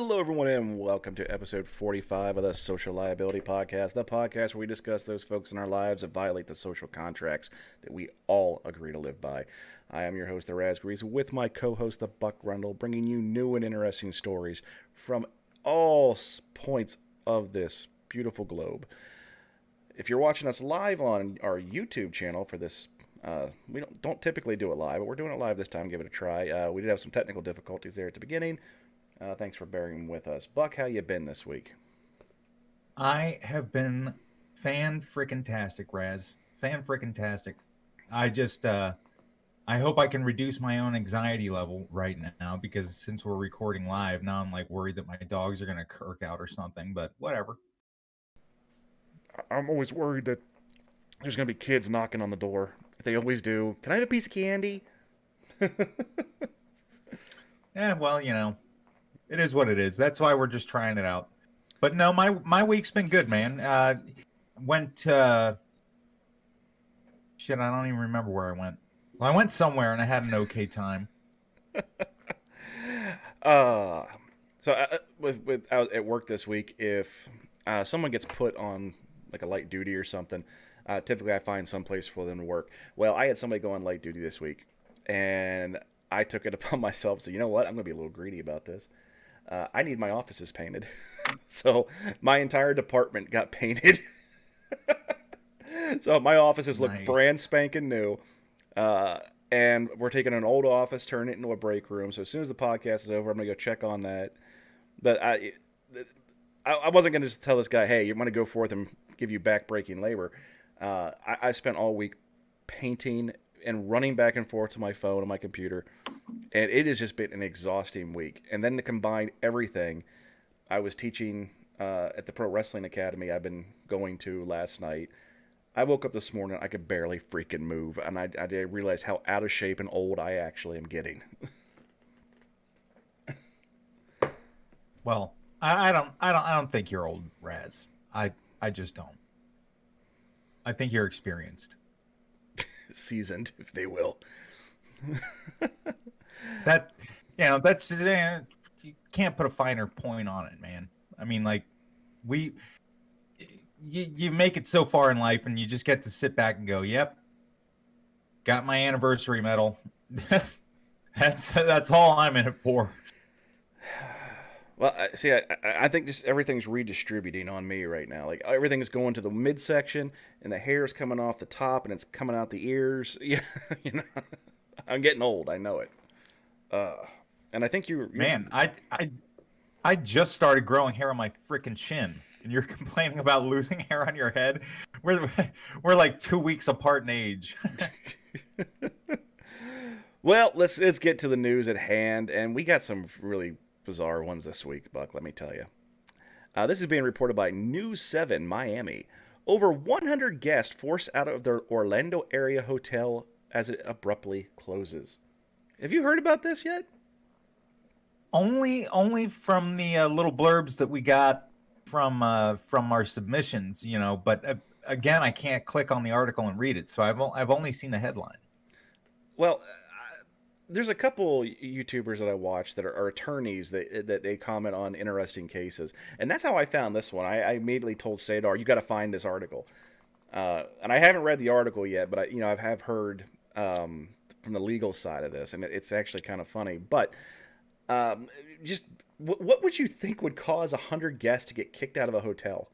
Hello, everyone, and welcome to episode 45 of the Social Liability Podcast, the podcast where we discuss those folks in our lives that violate the social contracts that we all agree to live by. I am your host, the Raspberries, with my co-host, the Buck Rundle, bringing you new and interesting stories from all points of this beautiful globe. If you're watching us live on our YouTube channel for this, we don't typically do it live, but we're doing it live this time. Give it a try. We did have some technical difficulties there at the beginning. Thanks for bearing with us. Buck, how you been this week? I have been fan-frickin-tastic, Raz. Fan-frickin-tastic. I hope I can reduce my own anxiety level right now, because since we're recording live, now I'm like worried that my dogs are going to kirk out or something, but whatever. I'm always worried that there's going to be kids knocking on the door. They always do. Can I have a piece of candy? Yeah, well, it is what it is. That's why we're just trying it out. But no, my week's been good, man. Shit, I don't even remember where I went. Well, I went somewhere and I had an okay time. With out at work this week, if someone gets put on like a light duty or something, typically I find some place for them to work. Well, I had somebody go on light duty this week, and I took it upon myself. So you know what? I'm going to be a little greedy about this. I need my offices painted. So my entire department got painted. So my offices look brand spanking new. And we're taking an old office, turning it into a break room. So as soon as the podcast is over, I'm going to go check on that. But I wasn't going to just tell this guy, hey, you're going to go forth and give you back-breaking labor. I spent all week painting and running back and forth to my phone and my computer. And it has just been an exhausting week. And then to combine everything, I was teaching at the Pro Wrestling Academy I've been going to last night. I woke up this morning, I could barely freaking move. And I realized how out of shape and old I actually am getting. Well, I don't think you're old, Raz. I just don't. I think you're experienced. Seasoned, if they will. That's you can't put a finer point on it, man. I mean, like, you make it so far in life, and you just get to sit back and go, "Yep, got my anniversary medal." That's all I'm in it for. Well, I think just everything's redistributing on me right now. Like, everything is going to the midsection, and the hair's coming off the top, and it's coming out the ears. Yeah, I'm getting old. I know it. And I think you're man. I just started growing hair on my freaking chin, and you're complaining about losing hair on your head. We're like 2 weeks apart in age. Well, let's get to the news at hand, and we got some really bizarre ones this week, Buck, let me tell you. This is being reported by News 7 Miami. Over 100 guests forced out of their Orlando area hotel as it abruptly closes. Have you heard about this yet? Only from the little blurbs that we got from our submissions, But again, I can't click on the article and read it, so I've only seen the headline. Well, there's a couple YouTubers that I watch that are attorneys that they comment on interesting cases. And that's how I found this one. I immediately told Sadar, you got to find this article. And I haven't read the article yet, but I have heard from the legal side of this, and it's actually kind of funny. But just what would you think would cause 100 guests to get kicked out of a hotel?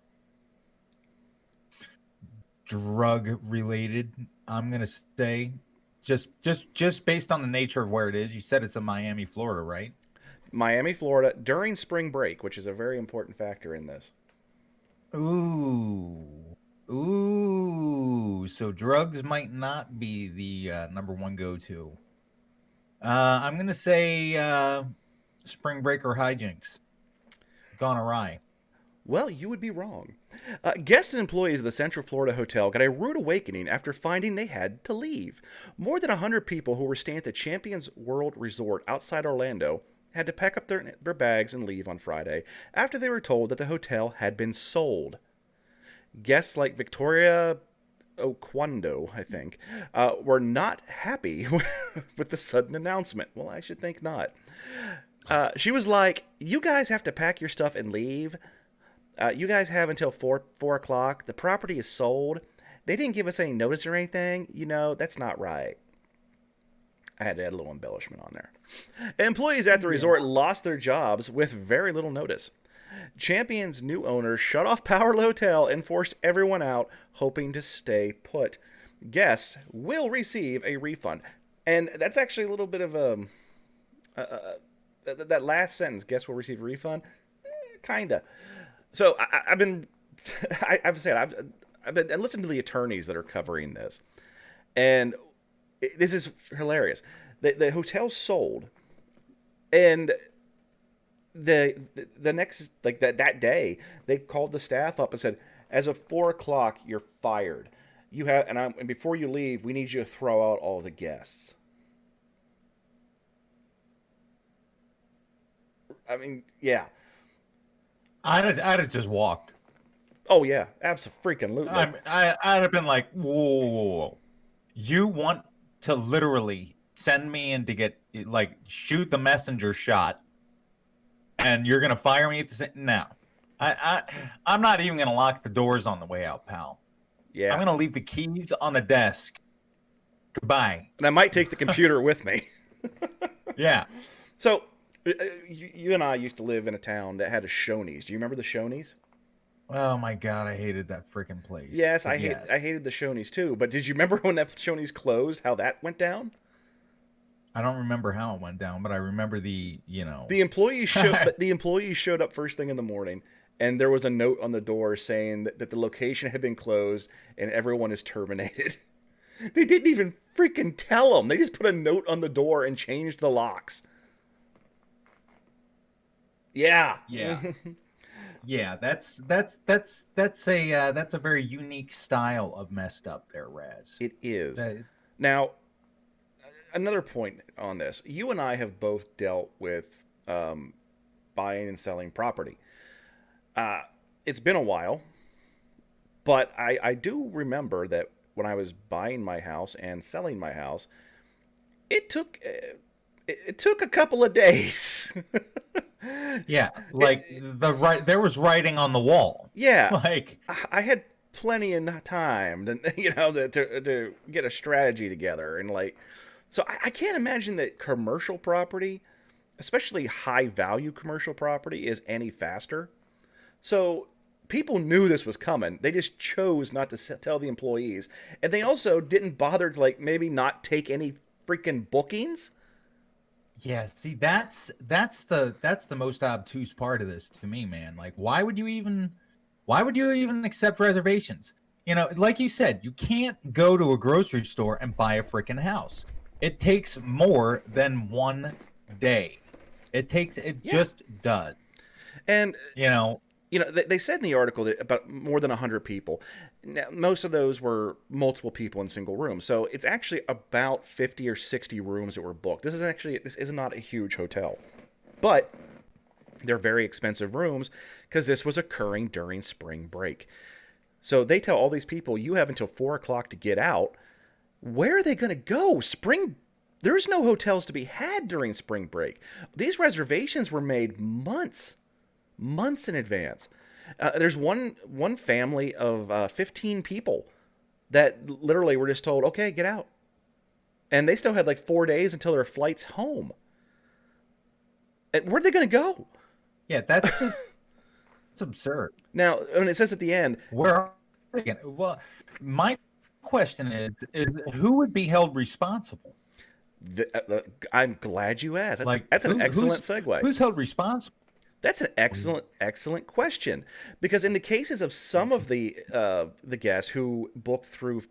Drug related, I'm going to say. Just based on the nature of where it is. You said it's in Miami, Florida, right? Miami, Florida, during spring break, which is a very important factor in this. Ooh. So drugs might not be the number one go-to. I'm going to say spring break or hijinks. Gone awry. Well, you would be wrong. Guests and employees of the Central Florida Hotel got a rude awakening after finding they had to leave. More than 100 people who were staying at the Champions World Resort outside Orlando had to pack up their bags and leave on Friday after they were told that the hotel had been sold. Guests like Victoria Oquendo, I think, were not happy with the sudden announcement. Well, I should think not. She was like, "You guys have to pack your stuff and leave. You guys have until 4 o'clock. The property is sold. They didn't give us any notice or anything. That's not right." I had to add a little embellishment on there. Employees at the resort lost their jobs with very little notice. Champion's new owners shut off power to the hotel and forced everyone out, hoping to stay put. Guests will receive a refund. And that's actually a little bit of that last sentence, guests will receive a refund? Kinda. So I've been, I've been listening to the attorneys that are covering this. And this is hilarious. The hotel sold, and the next, like that day, they called the staff up and said, as of 4 o'clock, you're fired. You have, and before you leave, we need you to throw out all the guests. I mean, yeah. I'd have just walked. Oh yeah, absolutely. I'd have been like, whoa. You want to literally send me in to get, like, shoot the messenger shot, and you're gonna fire me at the same? No, I'm not even gonna lock the doors on the way out, pal. Yeah, I'm gonna leave the keys on the desk. Goodbye. And I might take the computer with me. Yeah. So you and I used to live in a town that had a Shoney's. Do you remember the Shoney's? Oh my God, I hated that freaking place. Yes, I hated the Shoney's too. But did you remember when that Shoney's closed, how that went down? I don't remember how it went down, but I remember the employees showed up first thing in the morning, and there was a note on the door saying that the location had been closed and everyone is terminated. They didn't even freaking tell them. They just put a note on the door and changed the locks. Yeah. Yeah. Yeah, that's a very unique style of messed up there, Raz. It is. Now, another point on this. You and I have both dealt with buying and selling property. It's been a while, but I do remember that when I was buying my house and selling my house, it took a couple of days. Yeah, like there was writing on the wall. Yeah, like I had plenty of time to get a strategy together, and so I can't imagine that commercial property, especially high value commercial property, is any faster. So people knew this was coming. They just chose not to tell the employees, and they also didn't bother to maybe not take any freaking bookings. Yeah, see, that's the most obtuse part of this to me, man. Like, why would you even accept reservations? Like you said, you can't go to a grocery store and buy a freaking house. It takes more than one day. It just does. And they said in the article that about more than 100 people. Now, most of those were multiple people in single rooms. So it's actually about 50 or 60 rooms that were booked. This is not a huge hotel. But they're very expensive rooms because this was occurring during spring break. So they tell all these people, you have until 4 o'clock to get out. Where are they going to go? There's no hotels to be had during spring break. These reservations were made months in advance. There's one family of 15 people that literally were just told, okay, get out. And they still had 4 days until their flights home. And where'd they going to go? Yeah, that's just it's absurd. Now, when it says at the end, where are they going? Well, my question is who would be held responsible? I'm glad you asked. That's an excellent segue. Who's held responsible? That's an excellent question, because in the cases of some of the guests who booked through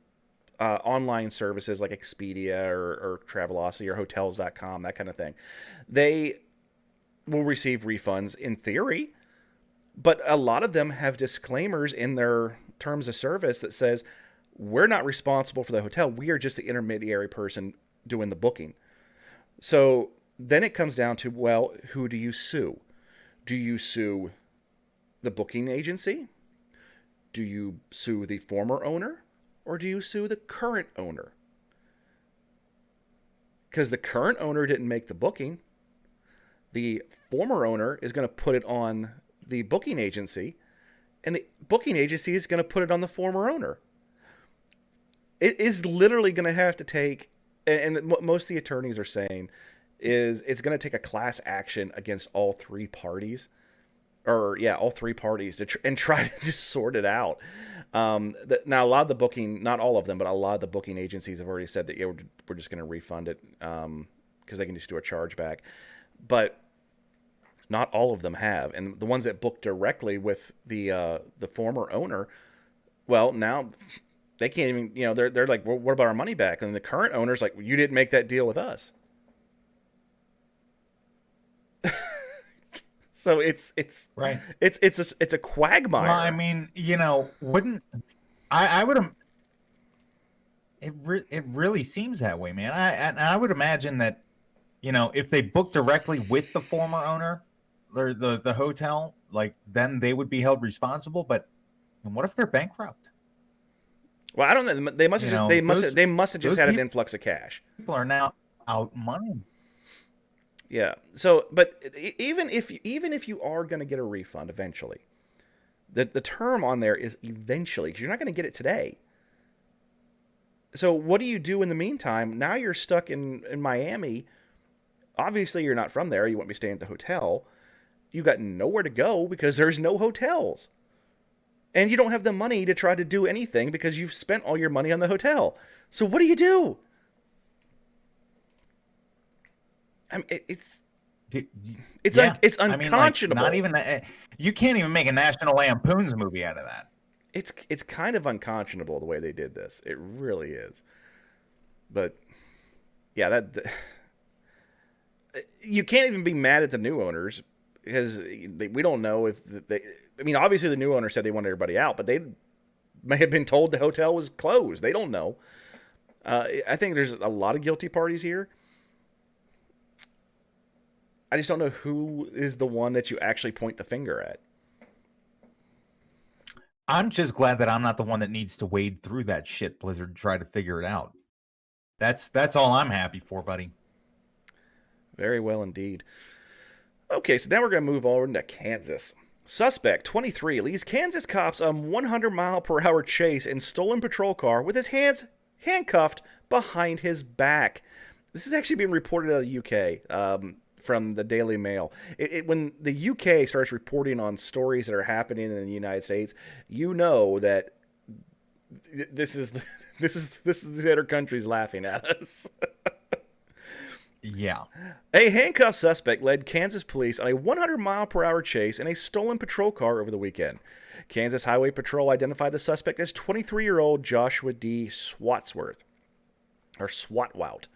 online services like Expedia or Travelocity or Hotels.com, that kind of thing, they will receive refunds in theory, but a lot of them have disclaimers in their terms of service that says, we're not responsible for the hotel. We are just the intermediary person doing the booking. So then it comes down to, well, who do you sue? Do you sue the booking agency? Do you sue the former owner? Or do you sue the current owner? Because the current owner didn't make the booking. The former owner is going to put it on the booking agency, and the booking agency is going to put it on the former owner. It is literally going to have to take, and what most of the attorneys are saying is it's going to take a class action against all three parties, all three parties and try to just sort it out. Now, a lot of the booking, not all of them, but a lot of the booking agencies have already said that we're just going to refund it because they can just do a chargeback. But not all of them have, and the ones that booked directly with the former owner, well, now they can't even. They're like, well, what about our money back? And the current owner's like, well, you didn't make that deal with us. So it's right. It's a quagmire. Well, I mean, wouldn't I would it really seems that way, man. I would imagine that if they book directly with the former owner or the hotel, like, then they would be held responsible. But what if they're bankrupt? Well, I don't know. They must have just had an influx of cash. People are now out money. Yeah. So, but even if you are going to get a refund eventually, the term on there is eventually, because you're not going to get it today. So what do you do in the meantime? Now you're stuck in Miami. Obviously, you're not from there. You won't be staying at the hotel. You got nowhere to go because there's no hotels. And you don't have the money to try to do anything because you've spent all your money on the hotel. So what do you do? I mean, it's unconscionable. Not even that. You can't even make a National Lampoon's movie out of that. It's kind of unconscionable the way they did this. It really is. But yeah, you can't even be mad at the new owners because we don't know if they. I mean, obviously the new owner said they wanted everybody out, but they may have been told the hotel was closed. They don't know. I think there's a lot of guilty parties here. I just don't know who is the one that you actually point the finger at. I'm just glad that I'm not the one that needs to wade through that shit, Blizzard, and try to figure it out. That's all I'm happy for, buddy. Very well indeed. Okay, so now we're going to move over to Kansas. Suspect 23 leads Kansas cops a 100-mile-per-hour chase in stolen patrol car with his hands handcuffed behind his back. This is actually being reported out of the UK from the Daily Mail. When the UK starts reporting on stories that are happening in the United States, you know that this is the other countries laughing at us. Yeah. A handcuffed suspect led Kansas police on a 100-mile-per-hour chase in a stolen patrol car over the weekend. Kansas Highway Patrol identified the suspect as 23-year-old Joshua D. Swatsworth. Or Swatwout.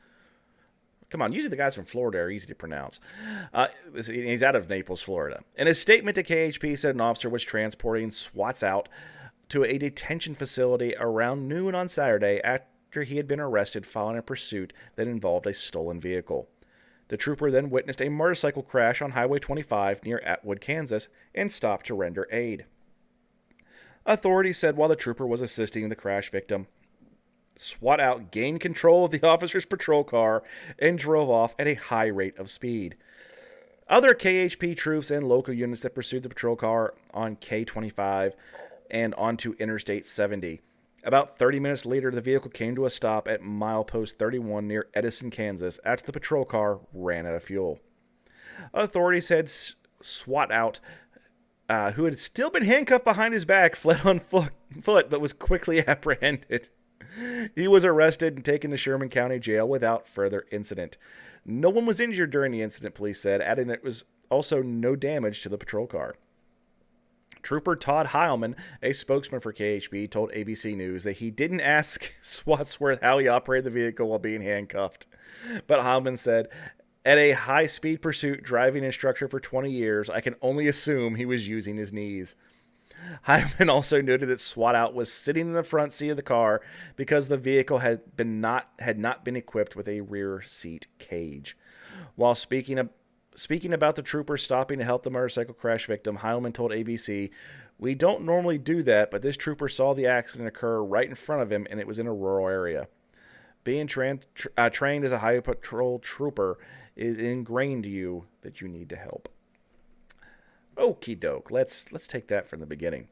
Come on, usually the guys from Florida are easy to pronounce. He's out of Naples, Florida. In a statement to KHP, said an officer was transporting Swats out to a detention facility around noon on Saturday after he had been arrested following a pursuit that involved a stolen vehicle. The trooper then witnessed a motorcycle crash on Highway 25 near Atwood, Kansas, and stopped to render aid. Authorities said while the trooper was assisting the crash victim, Swatout gained control of the officer's patrol car and drove off at a high rate of speed. Other KHP troops and local units that pursued the patrol car on K25 and onto Interstate 70. About 30 minutes later, the vehicle came to a stop at milepost 31 near Edison, Kansas, after the patrol car ran out of fuel. Authorities said Swatout, who had still been handcuffed behind his back, fled on foot but was quickly apprehended. He was arrested and taken to Sherman County Jail without further incident. No one was injured during the incident, police said, adding that it was also no damage to the patrol car. Trooper Todd Heilman, a spokesman for KHB, told ABC News that he didn't ask Swatsworth how he operated the vehicle while being handcuffed. But Heilman said, at a high-speed pursuit driving instructor for 20 years, I can only assume he was using his knees. Heilman also noted that Swatout was sitting in the front seat of the car because the vehicle had not been equipped with a rear seat cage. While speaking about the trooper stopping to help the motorcycle crash victim, Heilman told ABC, "We don't normally do that, but this trooper saw the accident occur right in front of him, and it was in a rural area. Being trained as a highway patrol trooper, is ingrained to you that you need to help. Okie doke. Let's take that from the beginning.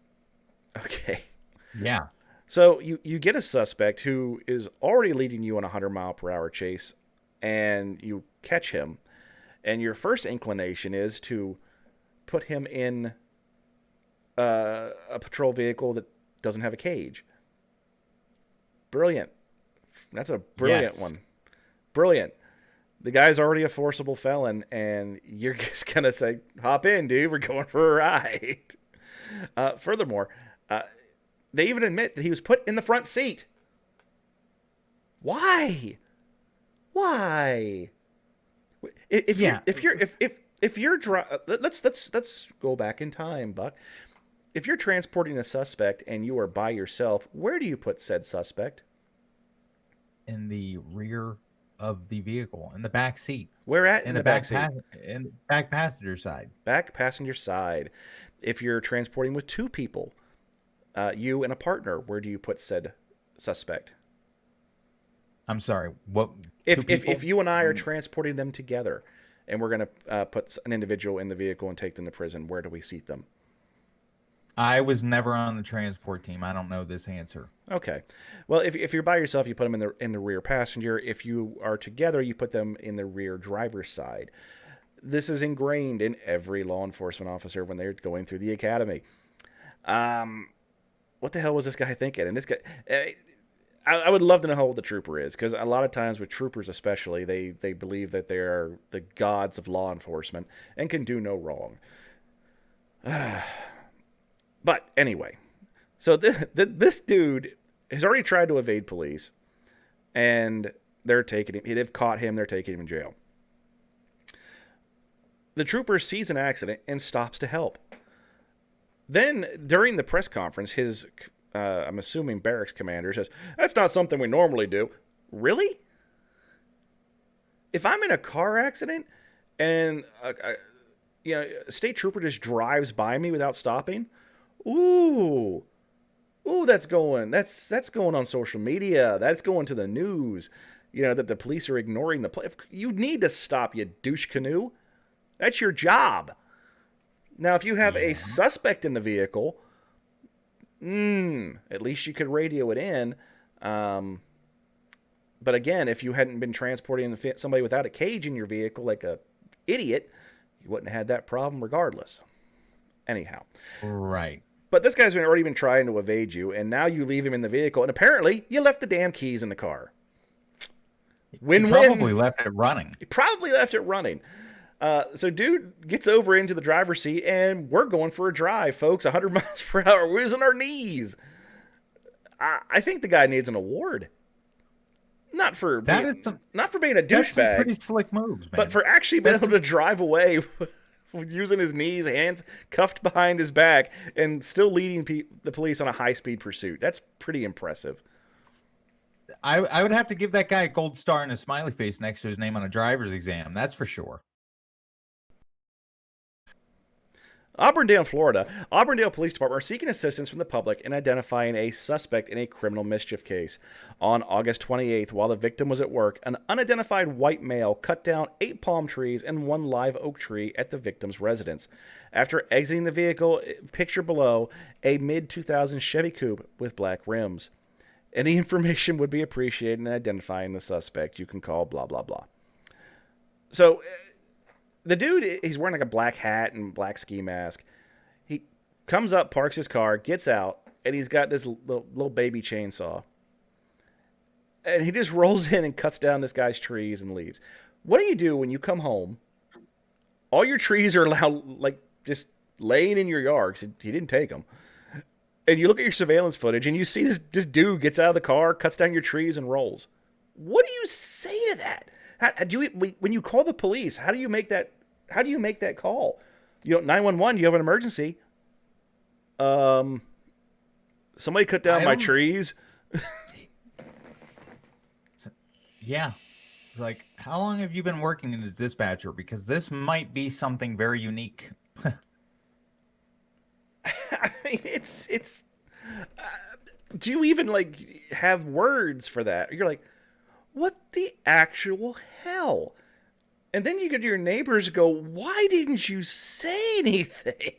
Okay. Yeah. So you get a suspect who is already leading you on a 100-mile-per-hour chase, and you catch him, and your first inclination is to put him in a patrol vehicle that doesn't have a cage. Brilliant. That's a brilliant one. Brilliant. The guy's already a forcible felon, and you're just going to say, hop in, dude, we're going for a ride. Furthermore, they even admit that he was put in the front seat. Why? Let's go back in time, Buck. If you're transporting a suspect and you are by yourself, where do you put said suspect? In the rear of the vehicle, in the back seat. Where at? In the back seat? In the back passenger side. Back passenger side. If you're transporting with two people, you and a partner, where do you put said suspect? I'm sorry, what? If you and I are transporting them together, and we're going to put an individual in the vehicle and take them to prison, where do we seat them? I was never on the transport team. I don't know this answer. Okay. Well, if you're by yourself, you put them in the rear passenger. If you are together, you put them in the rear driver's side. This is ingrained in every law enforcement officer when they're going through the academy. What the hell was this guy thinking? And this guy, I would love to know how old the trooper is, because a lot of times with troopers especially, they believe that they are the gods of law enforcement and can do no wrong. But anyway, so this dude has already tried to evade police, and they're taking him. They've caught him. They're taking him in jail. The trooper sees an accident and stops to help. Then, during the press conference, his, I'm assuming barracks commander says, "That's not something we normally do." Really? If I'm in a car accident and a state trooper just drives by me without stopping, ooh, that's going on social media. That's going to the news. That the police are ignoring the play. You need to stop, you douche canoe. That's your job. Now, if you have a suspect in the vehicle, at least you could radio it in. But again, if you hadn't been transporting somebody without a cage in your vehicle like a idiot, you wouldn't have had that problem regardless. Anyhow. Right. But this guy's already been trying to evade you, and now you leave him in the vehicle, and apparently you left the damn keys in the car. Win-win. He probably left it running. He probably left it running. So dude gets over into the driver's seat, and we're going for a drive, folks. 100 miles per hour. We're using our knees. I think the guy needs an award. Not for being a douchebag. That's some pretty slick moves, man. But for actually being able to drive away using his knees, hands cuffed behind his back, and still leading the police on a high-speed pursuit. That's pretty impressive. I would have to give that guy a gold star and a smiley face next to his name on a driver's exam. That's for sure. Auburndale, Florida. Auburndale Police Department are seeking assistance from the public in identifying a suspect in a criminal mischief case. On August 28th, while the victim was at work, an unidentified white male cut down 8 palm trees and 1 live oak tree at the victim's residence. After exiting the vehicle, picture below, a mid-2000 Chevy Coupe with black rims. Any information would be appreciated in identifying the suspect. You can call blah, blah, blah. So the dude, he's wearing like a black hat and black ski mask. He comes up, parks his car, gets out, and he's got this little baby chainsaw. And he just rolls in and cuts down this guy's trees and leaves. What do you do when you come home? All your trees are just laying in your yard because he didn't take them. And you look at your surveillance footage and you see this dude gets out of the car, cuts down your trees, and rolls. What do you say to that? When you call the police, how do you make that call? 911, you have an emergency. Somebody cut down my trees. Yeah. It's like, how long have you been working as a dispatcher? Because this might be something very unique. I mean, it's. Do you even have words for that? You're like, what the actual hell? And then you get your neighbors go, why didn't you say anything?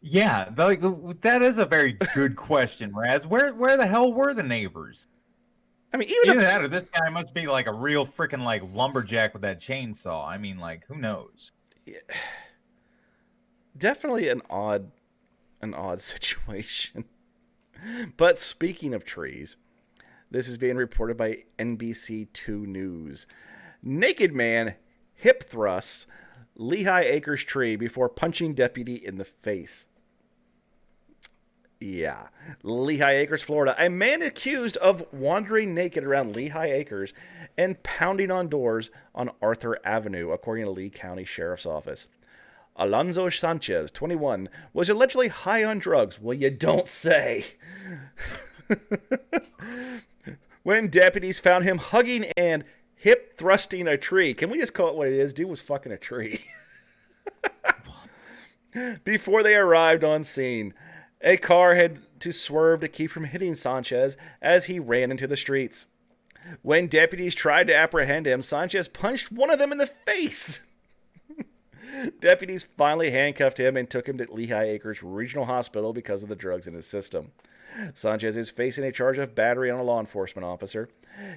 Yeah, like that is a very good question, Raz. Where the hell were the neighbors? I mean, even Either that or this guy must be like a real freaking like lumberjack with that chainsaw. I mean, like, who knows? definitely an odd situation. But speaking of trees, this is being reported by NBC2 News. Naked man hip thrusts Lehigh Acres tree before punching deputy in the face. Yeah. Lehigh Acres, Florida. A man accused of wandering naked around Lehigh Acres and pounding on doors on Arthur Avenue, according to Lee County Sheriff's Office. Alonzo Sanchez, 21, was allegedly high on drugs. Well, you don't say. When deputies found him hugging and hip thrusting a tree. Can we just call it what it is? Dude was fucking a tree. Before they arrived on scene, a car had to swerve to keep from hitting Sanchez as he ran into the streets. When deputies tried to apprehend him, Sanchez punched one of them in the face. Deputies finally handcuffed him and took him to Lehigh Acres Regional Hospital because of the drugs in his system. Sanchez is facing a charge of battery on a law enforcement officer.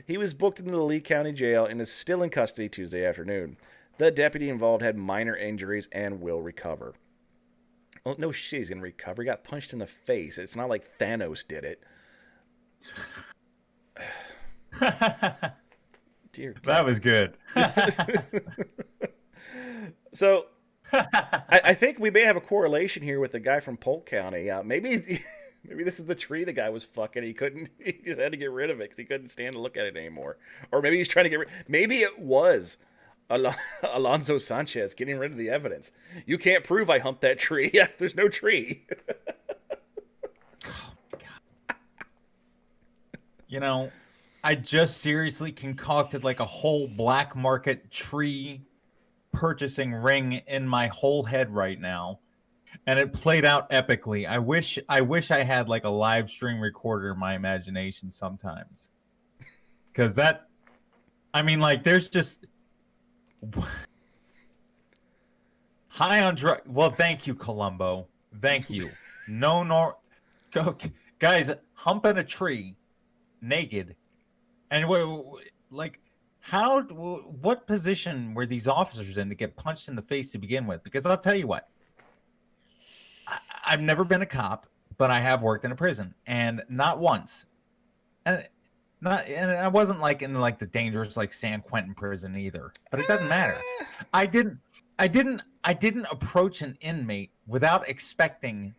He was booked into the Lee County Jail and is still in custody Tuesday afternoon. The deputy involved had minor injuries and will recover. Well, no shit, he's going to recover. He got punched in the face. It's not like Thanos did it. Dear God. That was good. So, I think we may have a correlation here with the guy from Polk County. Maybe this is the tree the guy was fucking. He just had to get rid of it because he couldn't stand to look at it anymore. Or maybe he's trying to get rid. Maybe it was Alonzo Sanchez getting rid of the evidence. You can't prove I humped that tree. Yeah, there's no tree. Oh, God. You know, I just seriously concocted like a whole black market tree purchasing ring in my whole head right now, and it played out epically. I wish I had like a live stream recorder in my imagination sometimes, because that, I mean, like, there's just high on drug. Well, thank you, Columbo. Thank you. No, guys, humping a tree naked, and like, what position were these officers in to get punched in the face to begin with? Because I'll tell you what, I've never been a cop, but I have worked in a prison, and not once, and I wasn't like in like the dangerous like San Quentin prison either. But it doesn't matter. I didn't approach an inmate without expecting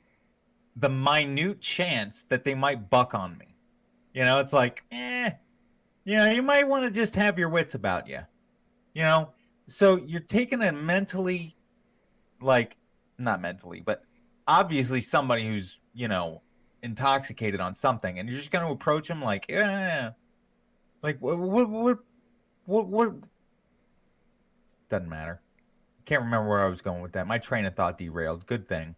the minute chance that they might buck on me. You know, it's like, you might want to just have your wits about you. You know, so you're taking a mentally, like, not mentally, but obviously somebody who's, intoxicated on something, and you're just going to approach him like, like, what? Doesn't matter. Can't remember where I was going with that. My train of thought derailed. Good thing.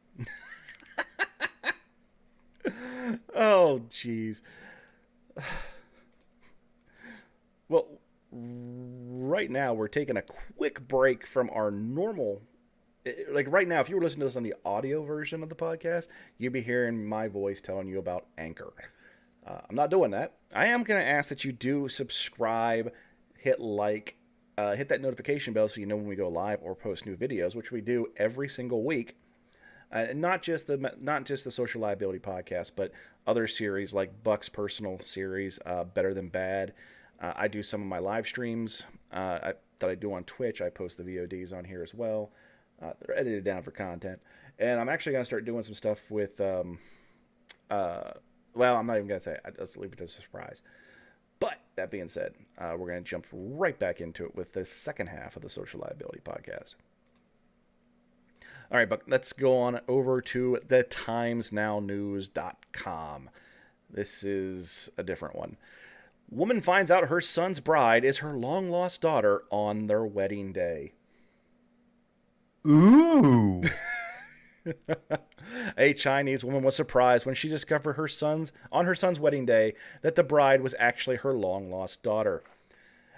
Oh, jeez. Well, right now we're taking a quick break from our normal. Like right now, if you were listening to this on the audio version of the podcast, you'd be hearing my voice telling you about Anchor. I'm not doing that. I am going to ask that you do subscribe, hit like, hit that notification bell so you know when we go live or post new videos, which we do every single week. Not just the Social Liability Podcast, but other series like Buck's personal series, Better Than Bad. I do some of my live streams that I do on Twitch. I post the VODs on here as well. They're edited down for content. And I'm actually going to start doing some stuff with, well, I'm not even going to say it. Let's leave it as a surprise. But that being said, we're going to jump right back into it with the second half of the Social Liability Podcast. All right, Buck, let's go on over to the timesnownews.com. This is a different one. Woman finds out her son's bride is her long-lost daughter on their wedding day. Ooh. A Chinese woman was surprised when she discovered on her son's wedding day that the bride was actually her long-lost daughter.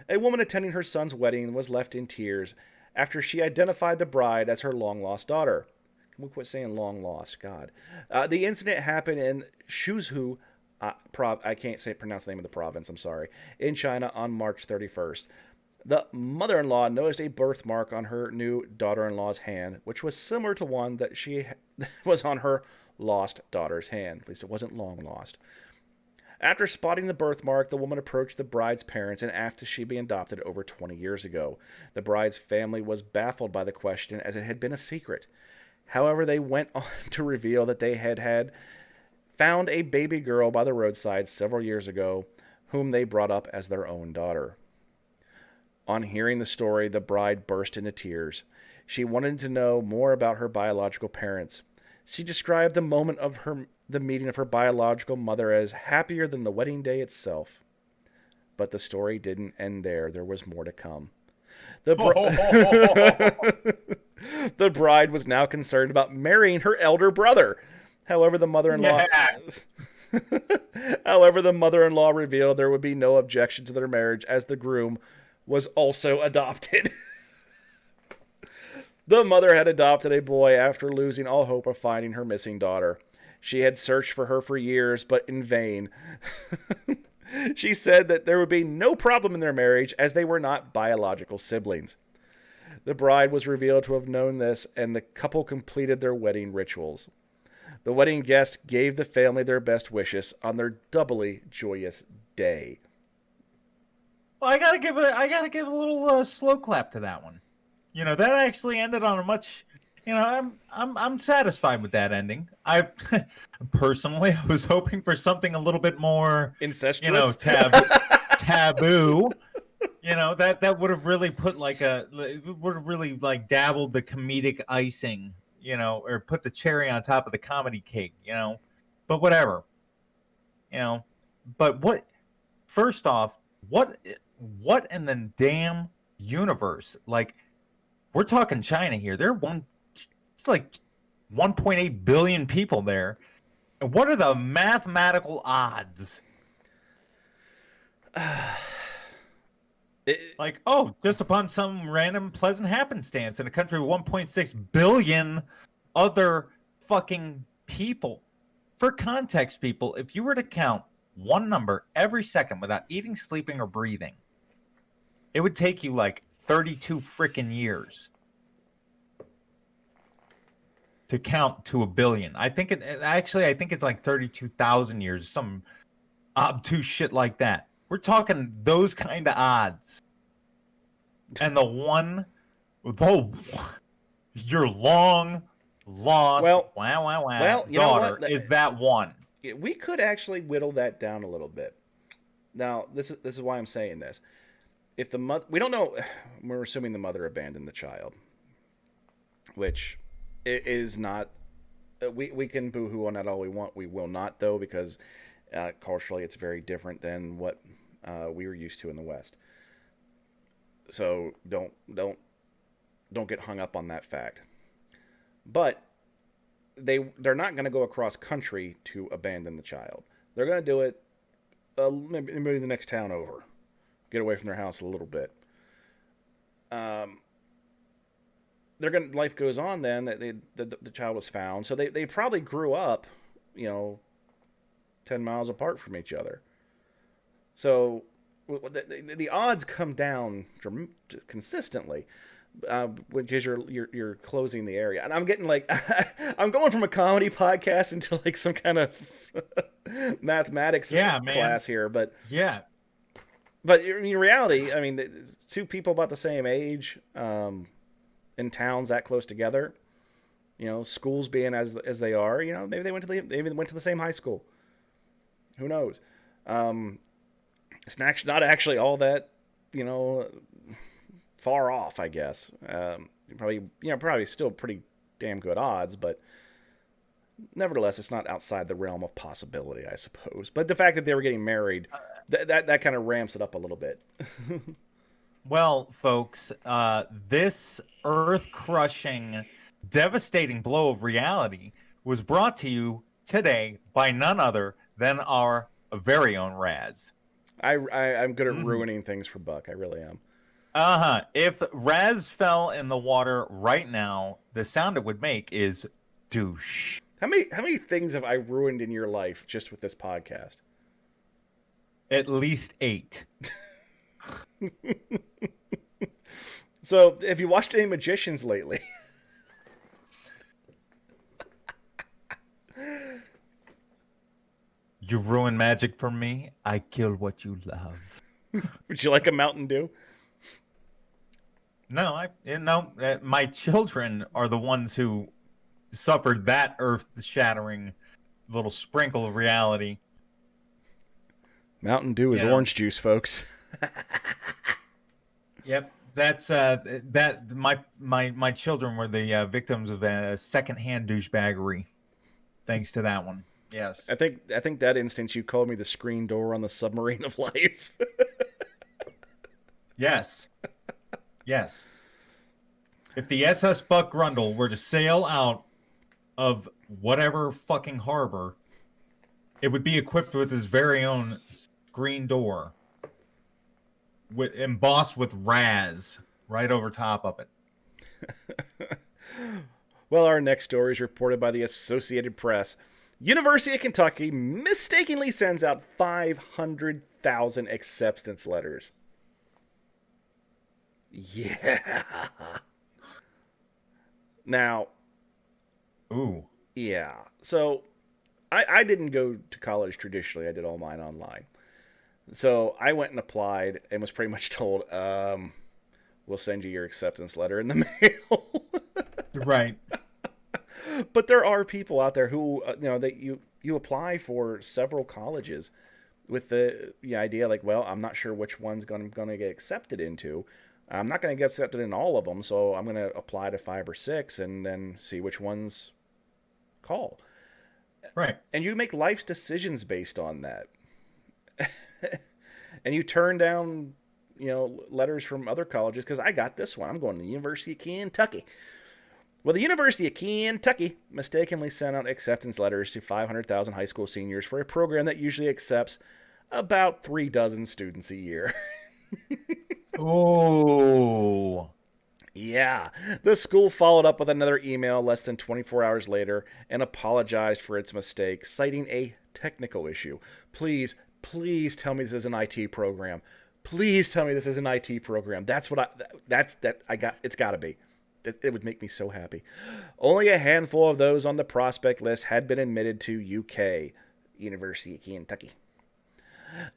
A woman attending her son's wedding was left in tears after she identified the bride as her long-lost daughter. Can we quit saying long-lost? God. The incident happened in Shuzhou, I can't pronounce the name of the province, I'm sorry, in China on March 31st. The mother-in-law noticed a birthmark on her new daughter-in-law's hand, which was similar to one that she was on her lost daughter's hand. At least it wasn't long lost. After spotting the birthmark, the woman approached the bride's parents and asked if she be adopted over 20 years ago. The bride's family was baffled by the question as it had been a secret. However, they went on to reveal that they had found a baby girl by the roadside several years ago, whom they brought up as their own daughter. On hearing the story, the bride burst into tears. She wanted to know more about her biological parents. She described the moment of the meeting of her biological mother as happier than the wedding day itself. But the story didn't end there. There was more to come. The bride was now concerned about marrying her elder brother. However, the mother-in-law revealed there would be no objection to their marriage as the groom was also adopted. The mother had adopted a boy after losing all hope of finding her missing daughter. She had searched for her for years, but in vain. She said that there would be no problem in their marriage as they were not biological siblings. The bride was revealed to have known this, and the couple completed their wedding rituals. The wedding guests gave the family their best wishes on their doubly joyous day. Well, I gotta give a little slow clap to that one. You know, that actually ended on a much, you know, I'm satisfied with that ending. I personally was hoping for something a little bit more incestuous, you know, taboo. You know, that would have really put like dabbled the comedic icing, you know, or put the cherry on top of the comedy cake, you know. But whatever. You know, but first off, what in the damn universe? Like, we're talking China here. There are 1.8 billion people there. And what are the mathematical odds? Just upon some random pleasant happenstance in a country with 1.6 billion other fucking people. For context, people, if you were to count one number every second without eating, sleeping, or breathing, it would take you like 32 freaking years to count to a billion. I think it's like 32,000 years, some obtuse shit like that. We're talking those kind of odds. And your long lost daughter is that one. We could actually whittle that down a little bit. Now, this is why I'm saying this. If the mother, we don't know, we're assuming the mother abandoned the child, which is not. We can boo-hoo on that all we want. We will not, though, because culturally it's very different than what we were used to in the West. So don't get hung up on that fact. But they're not going to go across country to abandon the child. They're going to do it maybe the next town over. Get away from their house a little bit. Life goes on then. The child was found. So they probably grew up, 10 miles apart from each other. So the odds come down consistently. Because you're closing the area, and I'm getting like I'm going from a comedy podcast into like some kind of mathematics class here, but in reality, I mean, two people about the same age, in towns that close together, schools being as they are, maybe they went to the same high school. Who knows? It's not actually all that, far off, I guess. Probably still pretty damn good odds, but nevertheless, it's not outside the realm of possibility, I suppose. But the fact that they were getting married, that kind of ramps it up a little bit. Well, folks, this earth-crushing, devastating blow of reality was brought to you today by none other than our very own Raz. I'm good at ruining things for Buck. I really am. If Raz fell in the water right now, the sound it would make is douche. How many things have I ruined in your life just with this podcast? At least 8. So, have you watched any magicians lately? You ruin magic for me. I kill what you love. Would you like a Mountain Dew? No, my children are the ones who suffered that earth-shattering little sprinkle of reality. Mountain Dew is orange juice, folks. Yep, that's that. My children were the victims of a secondhand douchebaggery. Thanks to that one. Yes. I think that instance you called me the screen door on the submarine of life. Yes. Yes. If the SS Buck Grundle were to sail out of whatever fucking harbor, it would be equipped with his very own screen door, embossed with Raz right over top of it. Well, our next story is reported by the Associated Press. University of Kentucky mistakenly sends out 500,000 acceptance letters. Yeah. Now. Ooh. Yeah. So, I didn't go to college traditionally. I did all mine online. So, I went and applied and was pretty much told, we'll send you your acceptance letter in the mail. Right. But there are people out there who, that you apply for several colleges with the idea like, well, I'm not sure which one's going to get accepted into. I'm not going to get accepted in all of them, so I'm going to apply to 5 or 6 and then see which ones call. Right. And you make life's decisions based on that. And you turn down, letters from other colleges because I got this one. I'm going to the University of Kentucky. Well, the University of Kentucky mistakenly sent out acceptance letters to 500,000 high school seniors for a program that usually accepts about 36 students a year. Oh. Yeah. The school followed up with another email less than 24 hours later and apologized for its mistake, citing a technical issue. Please tell me this is an IT program. Please tell me this is an IT program. That's what I got. It's got to be. It would make me so happy. Only a handful of those on the prospect list had been admitted to UK, University of Kentucky.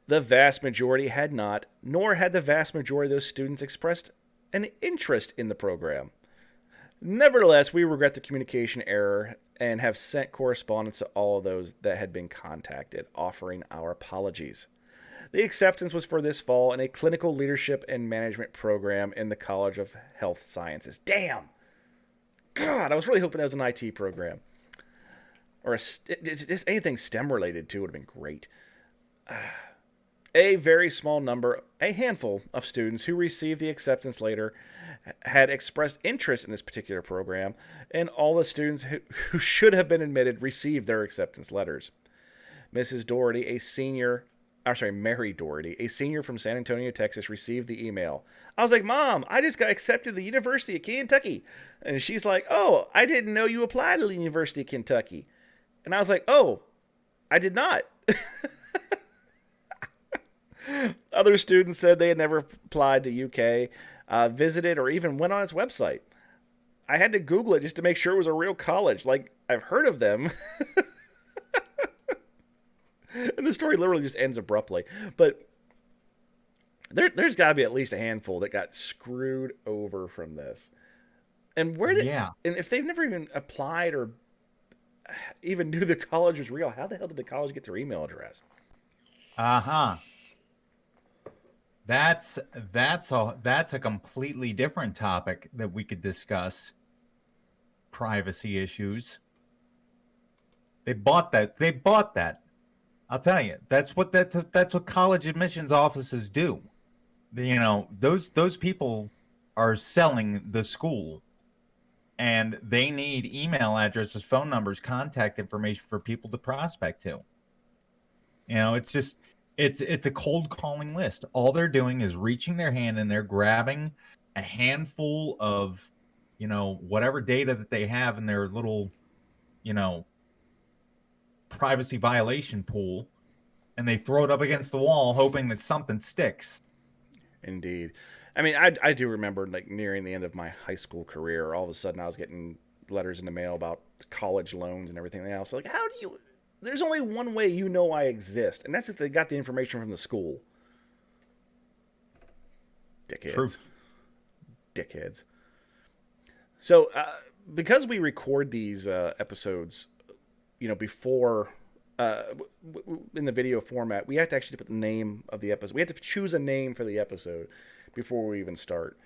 The vast majority had not, nor had the vast majority of those students expressed an interest in the program. Nevertheless, we regret the communication error and have sent correspondence to all of those that had been contacted, offering our apologies. The acceptance was for this fall in a clinical leadership and management program in the College of Health Sciences. Damn! God, I was really hoping that was an IT program. Or just anything STEM related too would have been great. A very small number, a handful of students who received the acceptance letter had expressed interest in this particular program, and all the students who should have been admitted received their acceptance letters. Mrs. Doherty, Mary Doherty, a senior from San Antonio, Texas, received the email. I was like, Mom, I just got accepted to the University of Kentucky. And she's like, oh, I didn't know you applied to the University of Kentucky. And I was like, oh, I did not. Other students said they had never applied to UK, visited, or even went on its website. I had to Google it just to make sure it was a real college. Like, I've heard of them. And the story literally just ends abruptly. But there's got to be at least a handful that got screwed over from this. And and if they've never even applied or even knew the college was real, how the hell did the college get their email address? That's a completely different topic that we could discuss. Privacy issues. They bought that. I'll tell you, that's what college admissions offices do. Those people are selling the school, and they need email addresses, phone numbers, contact information for people to prospect to. It's just It's a cold calling list. All they're doing is reaching their hand and they're grabbing a handful of, whatever data that they have in their little, you know, privacy violation pool, and they throw it up against the wall, hoping that something sticks. Indeed. I mean, I do remember, like, nearing the end of my high school career, all of a sudden I was getting letters in the mail about college loans and everything else. Like, how do you... There's only one way you know I exist, and that's if they got the information from the school. Dickheads. Truth. Dickheads. So, because we record these episodes, before... in the video format, we have to actually put the name of the episode. We have to choose a name for the episode before we even start.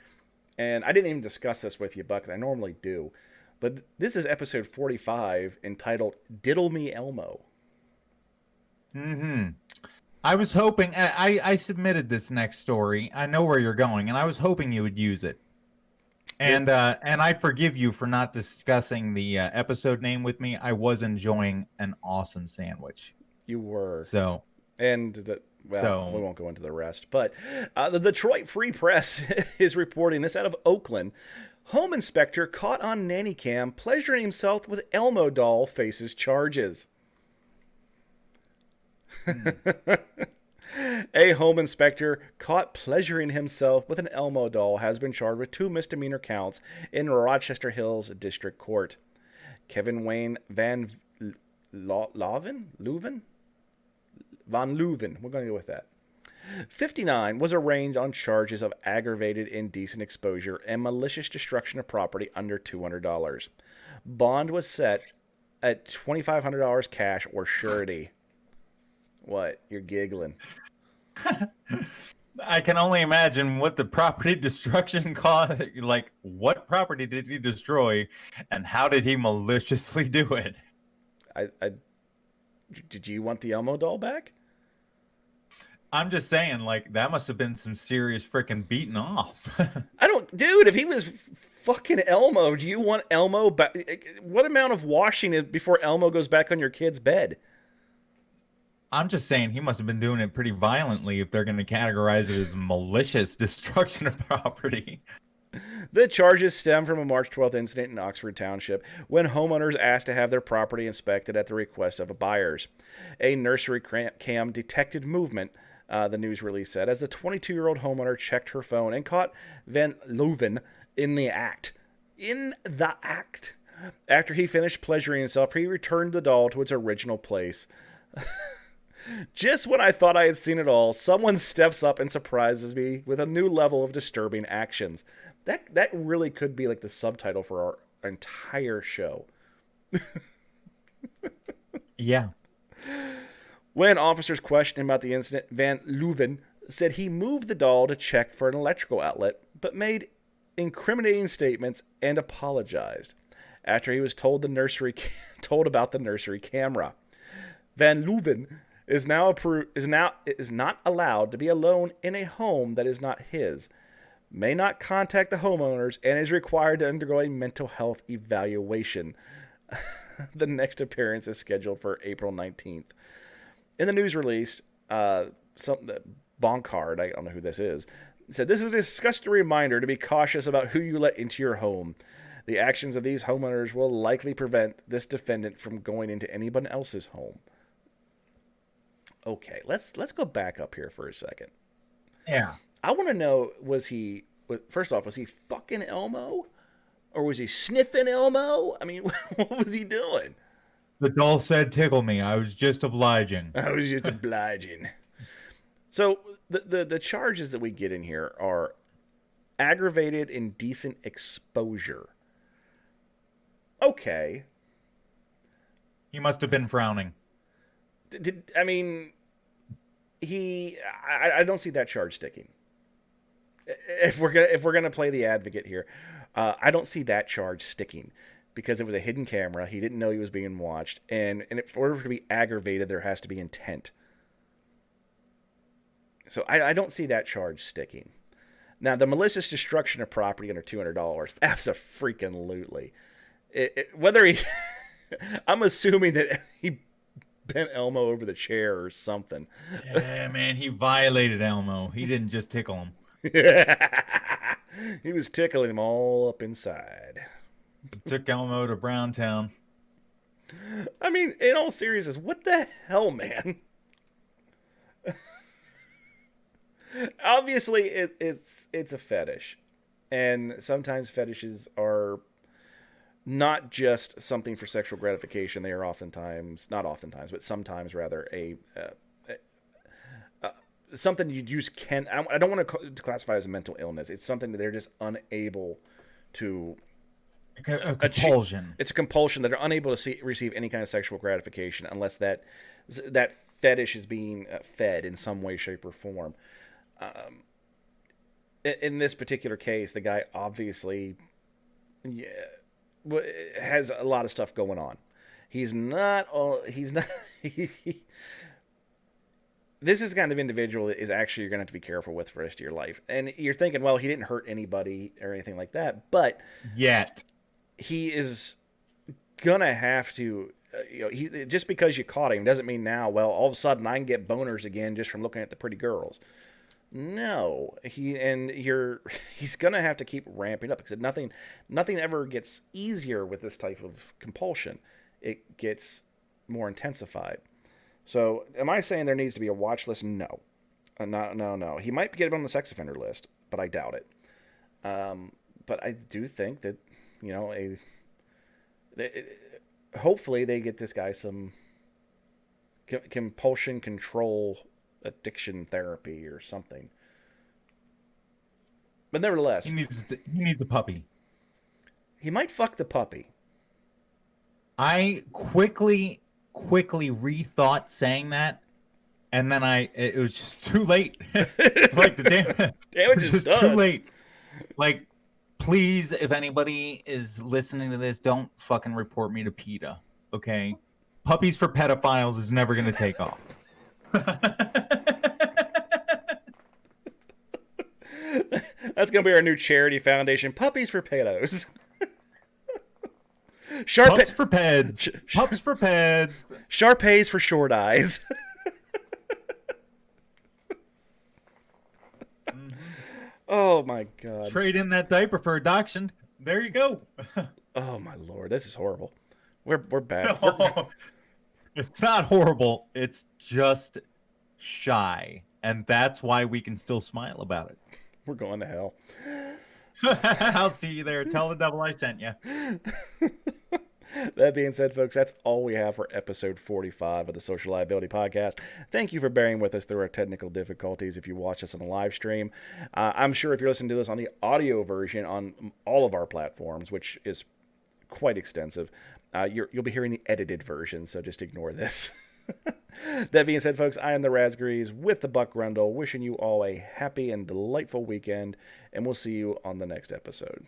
And I didn't even discuss this with you, Buck, and I normally do. But this is episode 45, entitled Diddle Me Elmo. Mm-hmm. I was hoping... I submitted this next story. I know where you're going, and I was hoping you would use it. And I forgive you for not discussing the episode name with me. I was enjoying an awesome sandwich. You were. So... we won't go into the rest. But the Detroit Free Press is reporting this out of Oakland. Home inspector caught on nanny cam pleasuring himself with Elmo doll faces charges. A home inspector caught pleasuring himself with an Elmo doll has been charged with 2 misdemeanor counts in Rochester Hills District Court. Kevin Wayne Van Leuven? Van Leuven. We're going to go with that. 59 was arraigned on charges of aggravated indecent exposure and malicious destruction of property under $200. Bond was set at $2,500 cash or surety. What? You're giggling. I can only imagine what the property destruction cost. Like, what property did he destroy, and how did he maliciously do it? Did you want the Elmo doll back? I'm just saying, like, that must have been some serious freaking beating off. Dude, if he was fucking Elmo, do you want Elmo back? What amount of washing before Elmo goes back on your kid's bed? I'm just saying he must have been doing it pretty violently if they're going to categorize it as malicious destruction of property. The charges stem from a March 12th incident in Oxford Township when homeowners asked to have their property inspected at the request of buyers. A nursery cam detected movement, the news release said, as the 22-year-old homeowner checked her phone and caught Van Leuven in the act. In the act. After he finished pleasuring himself, he returned the doll to its original place. Just when I thought I had seen it all, someone steps up and surprises me with a new level of disturbing actions. That really could be like the subtitle for our entire show. Yeah. When officers questioned him about the incident, Van Leuven said he moved the doll to check for an electrical outlet, but made incriminating statements and apologized after he was told about the nursery camera. Van Leuven is not allowed to be alone in a home that is not his, may not contact the homeowners, and is required to undergo a mental health evaluation. The next appearance is scheduled for April 19th. In the news release, Bonkard, I don't know who this is, said, "This is a disgusting reminder to be cautious about who you let into your home. The actions of these homeowners will likely prevent this defendant from going into anyone else's home." Okay, let's go back up here for a second. Yeah. I want to know, first off, was he fucking Elmo? Or was he sniffing Elmo? I mean, what was he doing? The doll said, "Tickle me. I was just obliging." So the charges that we get in here are aggravated indecent exposure. Okay. He must have been frowning. I don't see that charge sticking. If we're gonna play the advocate here, I don't see that charge sticking because it was a hidden camera. He didn't know he was being watched, and in order to be aggravated, there has to be intent. So I don't see that charge sticking. Now, the malicious destruction of property under $200, abso-freaking-lutely. Whether he, I'm assuming that he bent Elmo over the chair or something. Yeah, man, he violated Elmo. He didn't just tickle him. He was tickling him all up inside. He took Elmo to Browntown. I mean, in all seriousness, what the hell, man? Obviously, it's a fetish, and sometimes fetishes are not just something for sexual gratification. They are but sometimes rather something you just can't. I don't want to classify as a mental illness. It's something that they're just unable to. A compulsion. It's a compulsion that they're unable to receive any kind of sexual gratification unless that fetish is being fed in some way, shape, or form. In this particular case, the guy obviously has a lot of stuff going on. He's not. This is the kind of individual that is actually you're going to have to be careful with for the rest of your life. And you're thinking, well, he didn't hurt anybody or anything like that, but yet he is gonna have to. He just because you caught him doesn't mean now. Well, all of a sudden I can get boners again just from looking at the pretty girls. No, he's gonna have to keep ramping up because nothing ever gets easier with this type of compulsion. It gets more intensified. So, am I saying there needs to be a watch list? No, no. He might get him on the sex offender list, but I doubt it. But I do think that hopefully they get this guy some compulsion control addiction therapy or something. But nevertheless, he needs a puppy. He might fuck the puppy. I quickly rethought saying that, and then it was just too late. Like the damage is just done. Too late. Like, please, if anybody is listening to this, don't fucking report me to PETA. Okay, Puppies for Pedophiles is never gonna take off. That's gonna be our new charity foundation, Puppies for Pedos. Pups for Peds. Pups for Peds. Sharpays for short eyes. Mm-hmm. Oh my god. Trade in that diaper for adoption. There you go. Oh my lord, this is horrible. We're bad. No, it's not horrible. It's just shy. And that's why we can still smile about it. We're going to hell. I'll see you there. Tell the devil I sent you. That being said, folks, that's all we have for episode 45 of the Social Liability Podcast. Thank you for bearing with us through our technical difficulties if you watch us on the live stream. I'm sure if you're listening to this on the audio version on all of our platforms, which is quite extensive, you'll be hearing the edited version, so just ignore this. That being said, folks, I am the Raspberries with the Buck Grundle, wishing you all a happy and delightful weekend, and we'll see you on the next episode.